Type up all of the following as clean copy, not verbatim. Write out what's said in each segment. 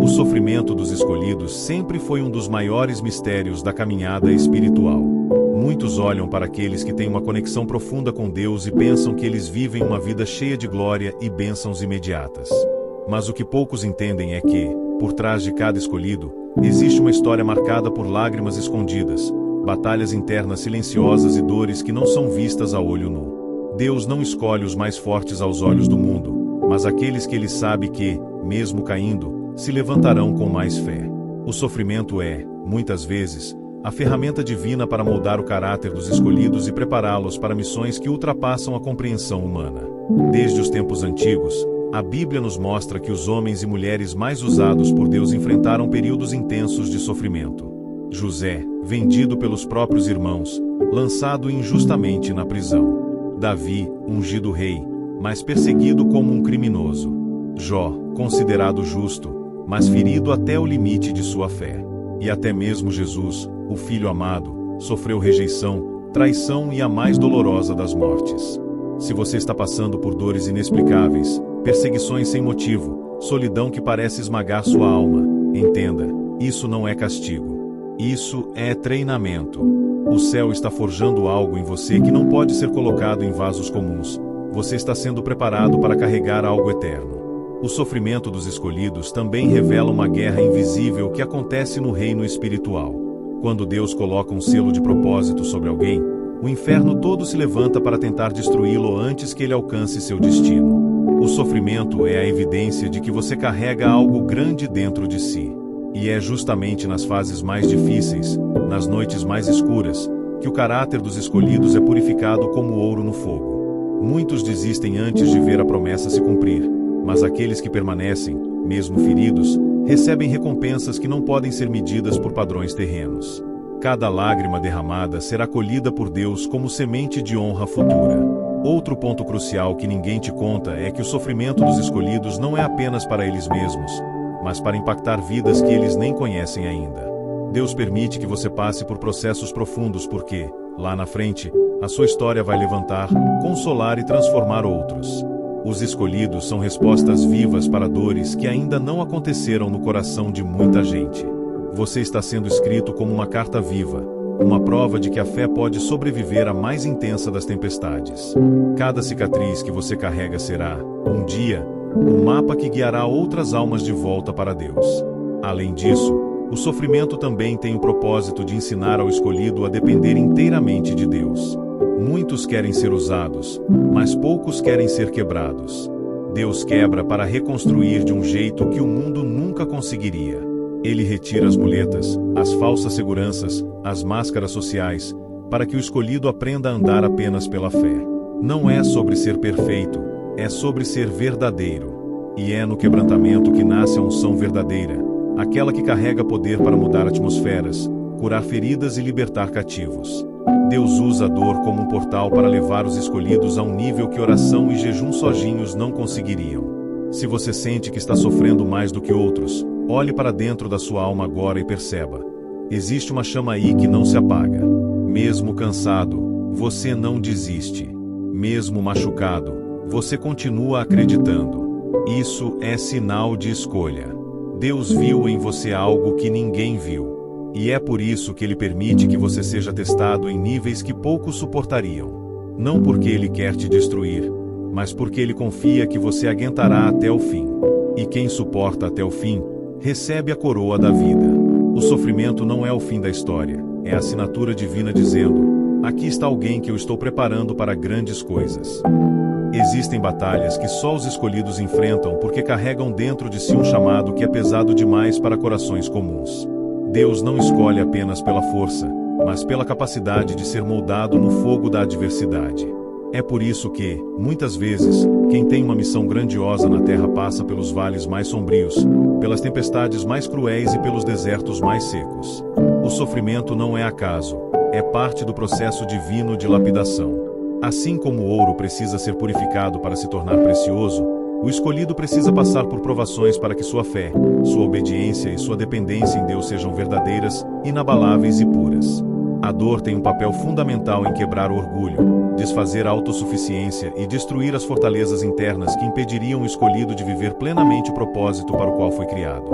O sofrimento dos escolhidos sempre foi um dos maiores mistérios da caminhada espiritual. Muitos olham para aqueles que têm uma conexão profunda com Deus e pensam que eles vivem uma vida cheia de glória e bênçãos imediatas. Mas o que poucos entendem é que, por trás de cada escolhido, existe uma história marcada por lágrimas escondidas, batalhas internas silenciosas e dores que não são vistas a olho nu. Deus não escolhe os mais fortes aos olhos do mundo, mas aqueles que Ele sabe que, mesmo caindo, se levantarão com mais fé. O sofrimento é, muitas vezes, a ferramenta divina para moldar o caráter dos escolhidos e prepará-los para missões que ultrapassam a compreensão humana. Desde os tempos antigos, a Bíblia nos mostra que os homens e mulheres mais usados por Deus enfrentaram períodos intensos de sofrimento. José, vendido pelos próprios irmãos, lançado injustamente na prisão. Davi, ungido rei, mas perseguido como um criminoso. Jó, considerado justo, mas ferido até o limite de sua fé. E até mesmo Jesus, o Filho amado, sofreu rejeição, traição e a mais dolorosa das mortes. Se você está passando por dores inexplicáveis, perseguições sem motivo, solidão que parece esmagar sua alma, entenda, isso não é castigo. Isso é treinamento. O céu está forjando algo em você que não pode ser colocado em vasos comuns. Você está sendo preparado para carregar algo eterno. O sofrimento dos escolhidos também revela uma guerra invisível que acontece no reino espiritual. Quando Deus coloca um selo de propósito sobre alguém, o inferno todo se levanta para tentar destruí-lo antes que ele alcance seu destino. O sofrimento é a evidência de que você carrega algo grande dentro de si. E é justamente nas fases mais difíceis, nas noites mais escuras, que o caráter dos escolhidos é purificado como ouro no fogo. Muitos desistem antes de ver a promessa se cumprir, mas aqueles que permanecem, mesmo feridos, recebem recompensas que não podem ser medidas por padrões terrenos. Cada lágrima derramada será colhida por Deus como semente de honra futura. Outro ponto crucial que ninguém te conta é que o sofrimento dos escolhidos não é apenas para eles mesmos, mas para impactar vidas que eles nem conhecem ainda. Deus permite que você passe por processos profundos porque, lá na frente, a sua história vai levantar, consolar e transformar outros. Os escolhidos são respostas vivas para dores que ainda não aconteceram no coração de muita gente. Você está sendo escrito como uma carta viva, uma prova de que a fé pode sobreviver à mais intensa das tempestades. Cada cicatriz que você carrega será, um dia, o mapa que guiará outras almas de volta para Deus. Além disso, o sofrimento também tem o propósito de ensinar ao escolhido a depender inteiramente de Deus. Muitos querem ser usados, mas poucos querem ser quebrados. Deus quebra para reconstruir de um jeito que o mundo nunca conseguiria. Ele retira as muletas, as falsas seguranças, as máscaras sociais, para que o escolhido aprenda a andar apenas pela fé. Não é sobre ser perfeito, é sobre ser verdadeiro. E é no quebrantamento que nasce a unção verdadeira, aquela que carrega poder para mudar atmosferas, curar feridas e libertar cativos. Deus usa a dor como um portal para levar os escolhidos a um nível que oração e jejum sozinhos não conseguiriam. Se você sente que está sofrendo mais do que outros, olhe para dentro da sua alma agora e perceba. Existe uma chama aí que não se apaga. Mesmo cansado, você não desiste. Mesmo machucado, você continua acreditando. Isso é sinal de escolha. Deus viu em você algo que ninguém viu. E é por isso que Ele permite que você seja testado em níveis que poucos suportariam. Não porque Ele quer te destruir, mas porque Ele confia que você aguentará até o fim. E quem suporta até o fim, recebe a coroa da vida. O sofrimento não é o fim da história, é a assinatura divina dizendo: aqui está alguém que eu estou preparando para grandes coisas. Existem batalhas que só os escolhidos enfrentam porque carregam dentro de si um chamado que é pesado demais para corações comuns. Deus não escolhe apenas pela força, mas pela capacidade de ser moldado no fogo da adversidade. É por isso que, muitas vezes, quem tem uma missão grandiosa na terra passa pelos vales mais sombrios, pelas tempestades mais cruéis e pelos desertos mais secos. O sofrimento não é acaso, é parte do processo divino de lapidação. Assim como o ouro precisa ser purificado para se tornar precioso, o escolhido precisa passar por provações para que sua fé, sua obediência e sua dependência em Deus sejam verdadeiras, inabaláveis e puras. A dor tem um papel fundamental em quebrar o orgulho, desfazer a autossuficiência e destruir as fortalezas internas que impediriam o escolhido de viver plenamente o propósito para o qual foi criado.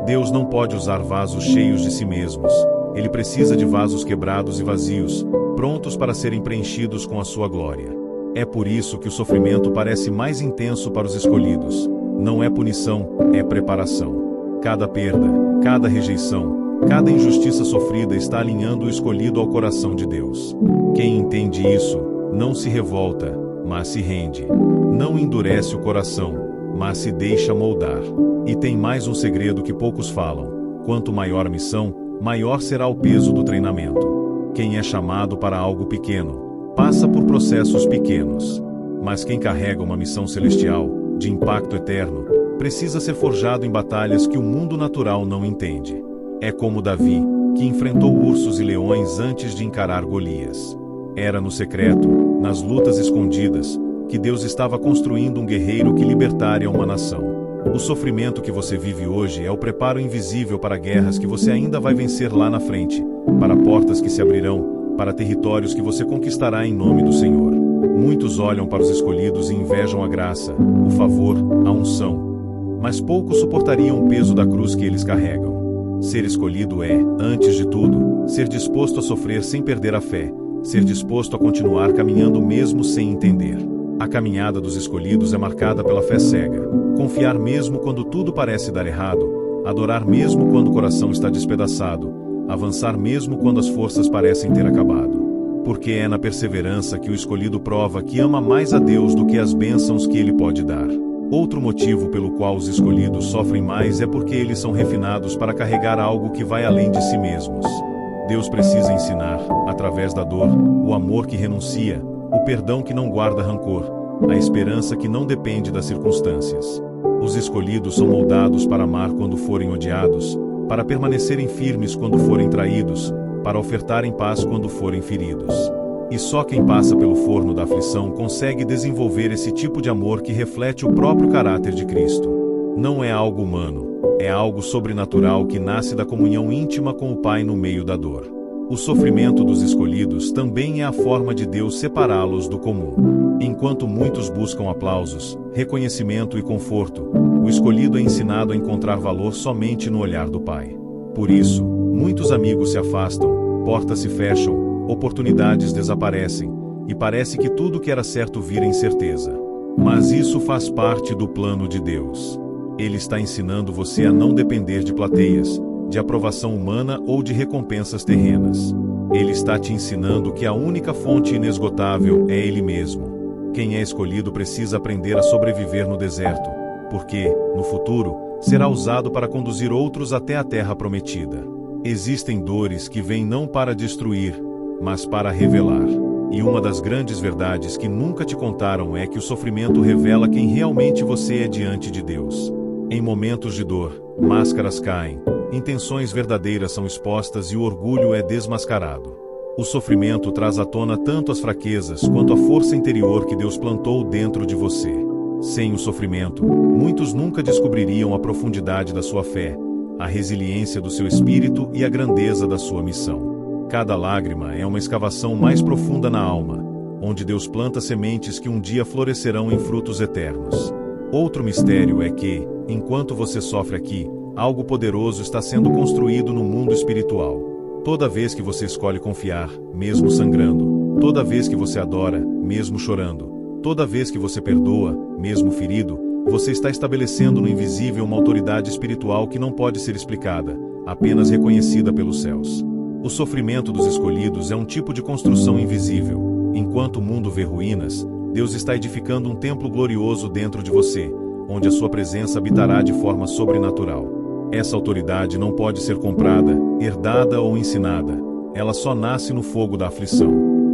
Deus não pode usar vasos cheios de si mesmos. Ele precisa de vasos quebrados e vazios, prontos para serem preenchidos com a sua glória. É por isso que o sofrimento parece mais intenso para os escolhidos. Não é punição, é preparação. Cada perda, cada rejeição, cada injustiça sofrida está alinhando o escolhido ao coração de Deus. Quem entende isso, não se revolta, mas se rende. Não endurece o coração, mas se deixa moldar. E tem mais um segredo que poucos falam: quanto maior a missão, maior será o peso do treinamento. Quem é chamado para algo pequeno, passa por processos pequenos. Mas quem carrega uma missão celestial, de impacto eterno, precisa ser forjado em batalhas que o mundo natural não entende. É como Davi, que enfrentou ursos e leões antes de encarar Golias. Era no secreto, nas lutas escondidas, que Deus estava construindo um guerreiro que libertaria uma nação. O sofrimento que você vive hoje é o preparo invisível para guerras que você ainda vai vencer lá na frente, para portas que se abrirão, para territórios que você conquistará em nome do Senhor. Muitos olham para os escolhidos e invejam a graça, o favor, a unção. Mas poucos suportariam o peso da cruz que eles carregam. Ser escolhido é, antes de tudo, ser disposto a sofrer sem perder a fé, ser disposto a continuar caminhando mesmo sem entender. A caminhada dos escolhidos é marcada pela fé cega. Confiar mesmo quando tudo parece dar errado, adorar mesmo quando o coração está despedaçado, avançar mesmo quando as forças parecem ter acabado. Porque é na perseverança que o escolhido prova que ama mais a Deus do que as bênçãos que Ele pode dar. Outro motivo pelo qual os escolhidos sofrem mais é porque eles são refinados para carregar algo que vai além de si mesmos. Deus precisa ensinar, através da dor, o amor que renuncia, o perdão que não guarda rancor, a esperança que não depende das circunstâncias. Os escolhidos são moldados para amar quando forem odiados, para permanecerem firmes quando forem traídos, para ofertarem paz quando forem feridos. E só quem passa pelo forno da aflição consegue desenvolver esse tipo de amor que reflete o próprio caráter de Cristo. Não é algo humano, é algo sobrenatural que nasce da comunhão íntima com o Pai no meio da dor. O sofrimento dos escolhidos também é a forma de Deus separá-los do comum. Enquanto muitos buscam aplausos, reconhecimento e conforto, o escolhido é ensinado a encontrar valor somente no olhar do Pai. Por isso, muitos amigos se afastam, portas se fecham, oportunidades desaparecem, e parece que tudo que era certo vira incerteza. Mas isso faz parte do plano de Deus. Ele está ensinando você a não depender de plateias, de aprovação humana ou de recompensas terrenas. Ele está te ensinando que a única fonte inesgotável é Ele mesmo. Quem é escolhido precisa aprender a sobreviver no deserto, porque, no futuro, será usado para conduzir outros até a terra prometida. Existem dores que vêm não para destruir, mas para revelar. E uma das grandes verdades que nunca te contaram é que o sofrimento revela quem realmente você é diante de Deus. Em momentos de dor, máscaras caem, intenções verdadeiras são expostas e o orgulho é desmascarado. O sofrimento traz à tona tanto as fraquezas quanto a força interior que Deus plantou dentro de você. Sem o sofrimento, muitos nunca descobririam a profundidade da sua fé, a resiliência do seu espírito e a grandeza da sua missão. Cada lágrima é uma escavação mais profunda na alma, onde Deus planta sementes que um dia florescerão em frutos eternos. Outro mistério é que, enquanto você sofre aqui, algo poderoso está sendo construído no mundo espiritual. Toda vez que você escolhe confiar, mesmo sangrando, toda vez que você adora, mesmo chorando, toda vez que você perdoa, mesmo ferido, você está estabelecendo no invisível uma autoridade espiritual que não pode ser explicada, apenas reconhecida pelos céus. O sofrimento dos escolhidos é um tipo de construção invisível. Enquanto o mundo vê ruínas, Deus está edificando um templo glorioso dentro de você, onde a sua presença habitará de forma sobrenatural. Essa autoridade não pode ser comprada, herdada ou ensinada. Ela só nasce no fogo da aflição.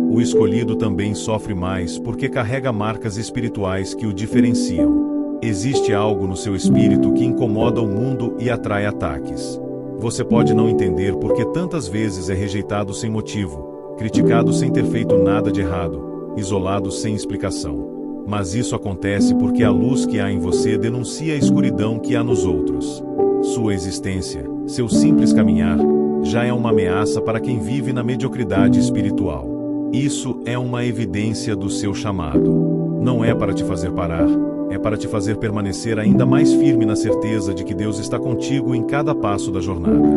O escolhido também sofre mais porque carrega marcas espirituais que o diferenciam. Existe algo no seu espírito que incomoda o mundo e atrai ataques. Você pode não entender por que tantas vezes é rejeitado sem motivo, criticado sem ter feito nada de errado, isolado sem explicação. Mas isso acontece porque a luz que há em você denuncia a escuridão que há nos outros. Sua existência, seu simples caminhar, já é uma ameaça para quem vive na mediocridade espiritual. Isso é uma evidência do seu chamado. Não é para te fazer parar, é para te fazer permanecer ainda mais firme na certeza de que Deus está contigo em cada passo da jornada.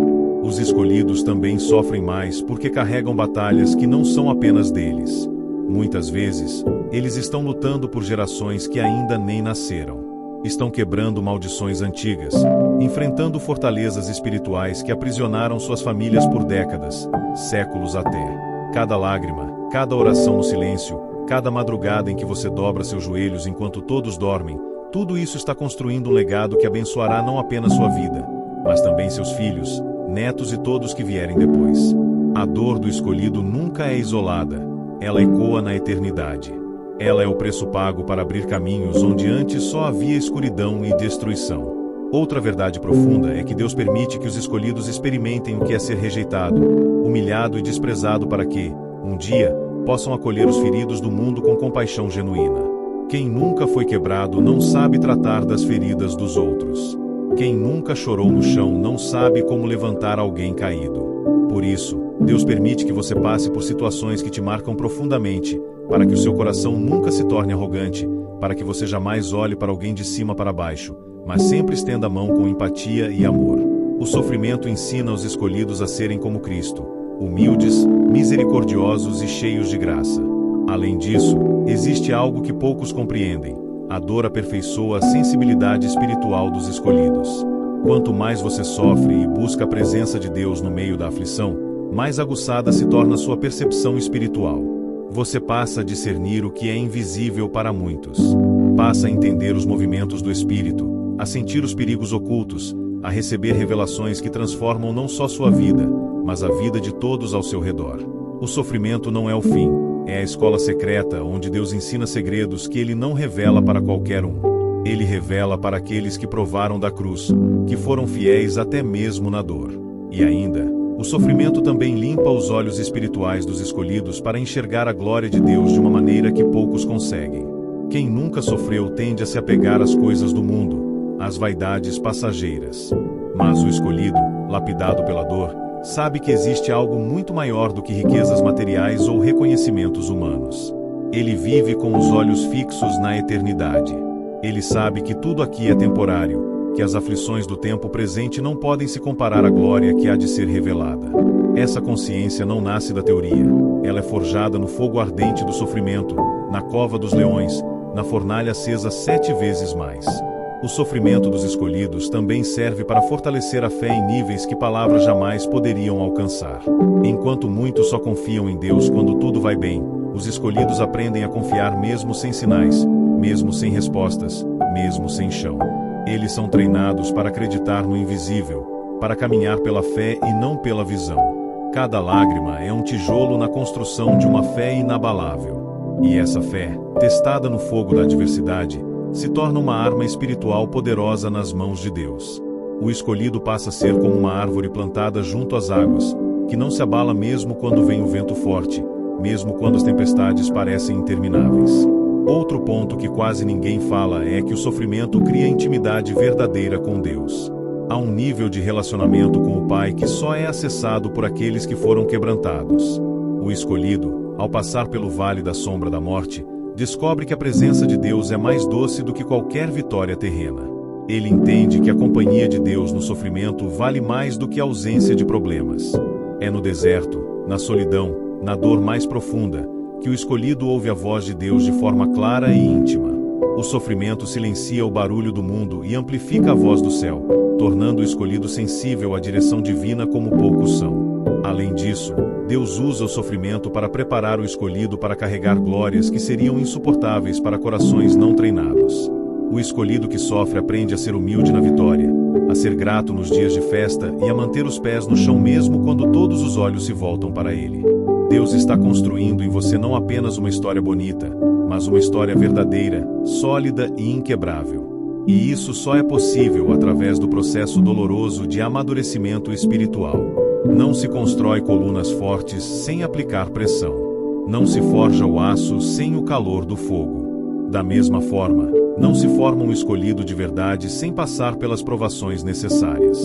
Os escolhidos também sofrem mais porque carregam batalhas que não são apenas deles. Muitas vezes, eles estão lutando por gerações que ainda nem nasceram. Estão quebrando maldições antigas, enfrentando fortalezas espirituais que aprisionaram suas famílias por décadas, séculos até. Cada lágrima, cada oração no silêncio, cada madrugada em que você dobra seus joelhos enquanto todos dormem, tudo isso está construindo um legado que abençoará não apenas sua vida, mas também seus filhos, netos e todos que vierem depois. A dor do escolhido nunca é isolada, ela ecoa na eternidade. Ela é o preço pago para abrir caminhos onde antes só havia escuridão e destruição. Outra verdade profunda é que Deus permite que os escolhidos experimentem o que é ser rejeitado, humilhado e desprezado para que, um dia, possam acolher os feridos do mundo com compaixão genuína. Quem nunca foi quebrado não sabe tratar das feridas dos outros. Quem nunca chorou no chão não sabe como levantar alguém caído. Por isso, Deus permite que você passe por situações que te marcam profundamente, para que o seu coração nunca se torne arrogante, para que você jamais olhe para alguém de cima para baixo, mas sempre estenda a mão com empatia e amor. O sofrimento ensina os escolhidos a serem como Cristo, humildes, misericordiosos e cheios de graça. Além disso, existe algo que poucos compreendem: a dor aperfeiçoa a sensibilidade espiritual dos escolhidos. Quanto mais você sofre e busca a presença de Deus no meio da aflição, mais aguçada se torna sua percepção espiritual. Você passa a discernir o que é invisível para muitos. Passa a entender os movimentos do Espírito, a sentir os perigos ocultos, a receber revelações que transformam não só sua vida, mas a vida de todos ao seu redor. O sofrimento não é o fim, é a escola secreta onde Deus ensina segredos que Ele não revela para qualquer um. Ele revela para aqueles que provaram da cruz, que foram fiéis até mesmo na dor. E ainda, o sofrimento também limpa os olhos espirituais dos escolhidos para enxergar a glória de Deus de uma maneira que poucos conseguem. Quem nunca sofreu tende a se apegar às coisas do mundo, às vaidades passageiras. Mas o escolhido, lapidado pela dor, sabe que existe algo muito maior do que riquezas materiais ou reconhecimentos humanos. Ele vive com os olhos fixos na eternidade. Ele sabe que tudo aqui é temporário, que as aflições do tempo presente não podem se comparar à glória que há de ser revelada. Essa consciência não nasce da teoria, ela é forjada no fogo ardente do sofrimento, na cova dos leões, na fornalha acesa 7 vezes mais. O sofrimento dos escolhidos também serve para fortalecer a fé em níveis que palavras jamais poderiam alcançar. Enquanto muitos só confiam em Deus quando tudo vai bem, os escolhidos aprendem a confiar mesmo sem sinais, mesmo sem respostas, mesmo sem chão. Eles são treinados para acreditar no invisível, para caminhar pela fé e não pela visão. Cada lágrima é um tijolo na construção de uma fé inabalável. E essa fé, testada no fogo da adversidade, se torna uma arma espiritual poderosa nas mãos de Deus. O escolhido passa a ser como uma árvore plantada junto às águas, que não se abala mesmo quando vem o vento forte, mesmo quando as tempestades parecem intermináveis. Outro ponto que quase ninguém fala é que o sofrimento cria intimidade verdadeira com Deus. Há um nível de relacionamento com o Pai que só é acessado por aqueles que foram quebrantados. O escolhido, ao passar pelo vale da sombra da morte, descobre que a presença de Deus é mais doce do que qualquer vitória terrena. Ele entende que a companhia de Deus no sofrimento vale mais do que a ausência de problemas. É no deserto, na solidão, na dor mais profunda, que o escolhido ouve a voz de Deus de forma clara e íntima. O sofrimento silencia o barulho do mundo e amplifica a voz do céu, tornando o escolhido sensível à direção divina como poucos são. Além disso, Deus usa o sofrimento para preparar o escolhido para carregar glórias que seriam insuportáveis para corações não treinados. O escolhido que sofre aprende a ser humilde na vitória, a ser grato nos dias de festa e a manter os pés no chão mesmo quando todos os olhos se voltam para ele. Deus está construindo em você não apenas uma história bonita, mas uma história verdadeira, sólida e inquebrável. E isso só é possível através do processo doloroso de amadurecimento espiritual. Não se constrói colunas fortes sem aplicar pressão. Não se forja o aço sem o calor do fogo. Da mesma forma, não se forma um escolhido de verdade sem passar pelas provações necessárias.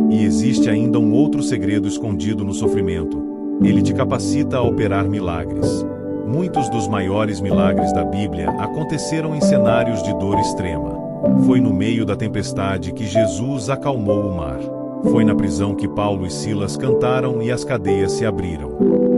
E existe ainda um outro segredo escondido no sofrimento. Ele te capacita a operar milagres. Muitos dos maiores milagres da Bíblia aconteceram em cenários de dor extrema. Foi no meio da tempestade que Jesus acalmou o mar. Foi na prisão que Paulo e Silas cantaram e as cadeias se abriram.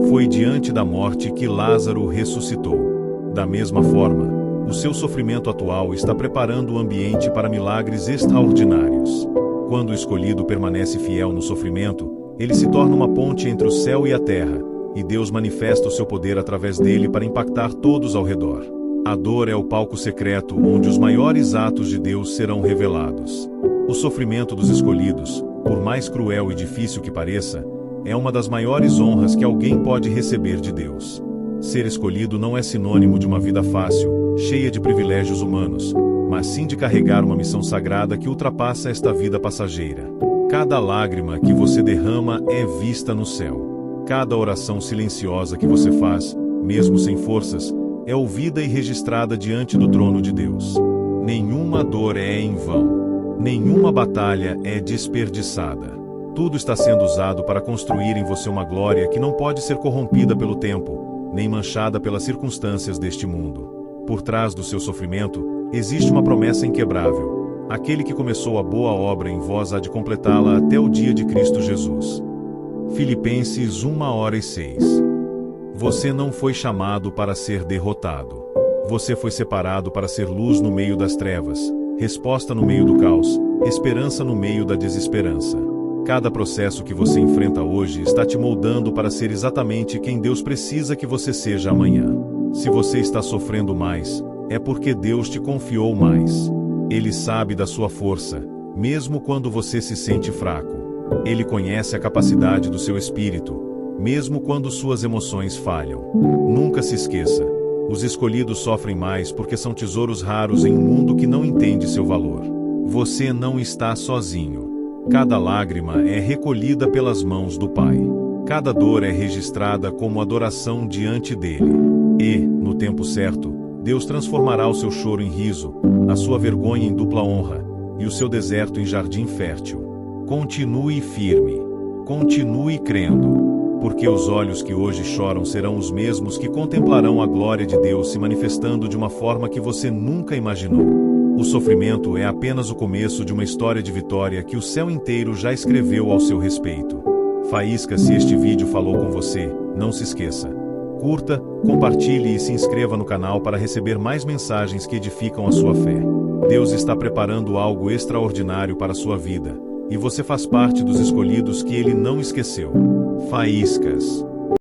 Foi diante da morte que Lázaro ressuscitou. Da mesma forma, o seu sofrimento atual está preparando o ambiente para milagres extraordinários. Quando o escolhido permanece fiel no sofrimento, ele se torna uma ponte entre o céu e a terra, e Deus manifesta o seu poder através dele para impactar todos ao redor. A dor é o palco secreto onde os maiores atos de Deus serão revelados. O sofrimento dos escolhidos, por mais cruel e difícil que pareça, é uma das maiores honras que alguém pode receber de Deus. Ser escolhido não é sinônimo de uma vida fácil, cheia de privilégios humanos, mas sim de carregar uma missão sagrada que ultrapassa esta vida passageira. Cada lágrima que você derrama é vista no céu. Cada oração silenciosa que você faz, mesmo sem forças, é ouvida e registrada diante do trono de Deus. Nenhuma dor é em vão. Nenhuma batalha é desperdiçada. Tudo está sendo usado para construir em você uma glória que não pode ser corrompida pelo tempo, nem manchada pelas circunstâncias deste mundo. Por trás do seu sofrimento, existe uma promessa inquebrável. Aquele que começou a boa obra em vós há de completá-la até o dia de Cristo Jesus. Filipenses 1:6. Você não foi chamado para ser derrotado. Você foi separado para ser luz no meio das trevas, resposta no meio do caos, esperança no meio da desesperança. Cada processo que você enfrenta hoje está te moldando para ser exatamente quem Deus precisa que você seja amanhã. Se você está sofrendo mais, é porque Deus te confiou mais. Ele sabe da sua força, mesmo quando você se sente fraco. Ele conhece a capacidade do seu espírito, mesmo quando suas emoções falham. Nunca se esqueça, os escolhidos sofrem mais porque são tesouros raros em um mundo que não entende seu valor. Você não está sozinho. Cada lágrima é recolhida pelas mãos do Pai. Cada dor é registrada como adoração diante dele. E, no tempo certo, Deus transformará o seu choro em riso, a sua vergonha em dupla honra, e o seu deserto em jardim fértil. Continue firme. Continue crendo. Porque os olhos que hoje choram serão os mesmos que contemplarão a glória de Deus se manifestando de uma forma que você nunca imaginou. O sofrimento é apenas o começo de uma história de vitória que o céu inteiro já escreveu ao seu respeito. Faísca, se este vídeo falou com você, não se esqueça. Curta, compartilhe e se inscreva no canal para receber mais mensagens que edificam a sua fé. Deus está preparando algo extraordinário para a sua vida, e você faz parte dos escolhidos que Ele não esqueceu. Faíscas.